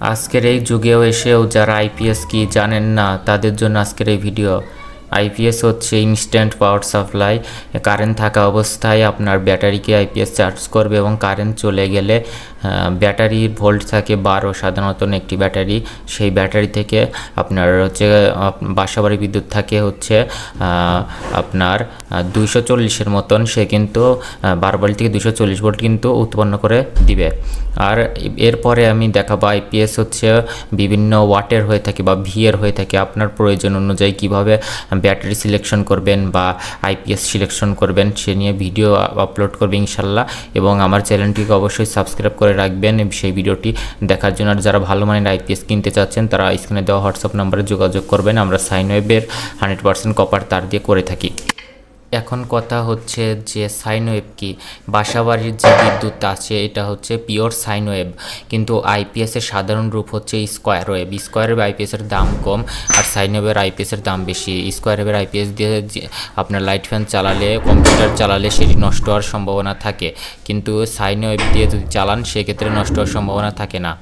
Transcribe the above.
আজকের এই যুগেও এসেও যারা আইপিএস কি জানেন না তাদের জন্য আজকের এই ভিডিও। আইপিএস হচ্ছে ইনস্ট্যান্ট পাওয়ার সাপ্লাই। কারেন্ট থাকা অবস্থায় আপনার ব্যাটারিকে আইপিএস চার্জ করবে এবং কারেন্ট চলে গেলে ব্যাটারির ভোল্ট থাকে 12 সাধারণত একটি ব্যাটারি, সেই ব্যাটারি থেকে আপনার হচ্ছে বাসাবাড়ি বিদ্যুৎ থাকে হচ্ছে আপনার 240-এর মতন, সে কিন্তু 12 ভোল্ট থেকে 240 ভোল্ট কিন্তু উৎপন্ন করে দিবে। আর এরপরে আমি দেখাবো আইপিএস হচ্ছে বিভিন্ন ওয়াটের হয়ে থাকে বা ভিএর হয়ে থাকে। আপনার প্রয়োজন অনুযায়ী কিভাবে ব্যাটারি সিলেকশন করবেন বা আইপিএস সিলেকশন করবেন সে নিয়ে ভিডিও আপলোড করবে ইনশাল্লাহ। এবং আমার চ্যানেলটিকে অবশ্যই সাবস্ক্রাইব করে রাখবেন সেই ভিডিওটি দেখার জন্য। আর যারা ভালো মানের আইপিএস কিনতে চাচ্ছেন তারা স্ক্রিনে দেওয়া হোয়াটসঅ্যাপ নাম্বারে যোগাযোগ করবেন। আমরা সাইনওয়েভের 100% কপার তার দিয়ে করে থাকি। এখন কথা হচ্ছে যে সাইন ওয়েভ কি, বাসাবাড়ির যে বিদ্যুৎ আছে এটা হচ্ছে পিওর সাইন ওয়েভ, কিন্তু আইপিএসের সাধারণ রূপ হচ্ছে স্কোয়ার ওয়েভ। স্কোয়ার ওয়েভ আইপিএসের দাম কম আর সাইন ওয়েভের আইপিএসের দাম বেশি। স্কোয়ার ওয়েভের আইপিএস দিয়ে আপনার লাইট ফ্যান চালালে, কম্পিউটার চালালে সেটি নষ্ট হওয়ার সম্ভাবনা থাকে, কিন্তু সাইন ওয়েভ দিয়ে যদি চালান সেক্ষেত্রে নষ্ট হওয়ার সম্ভাবনা থাকে না।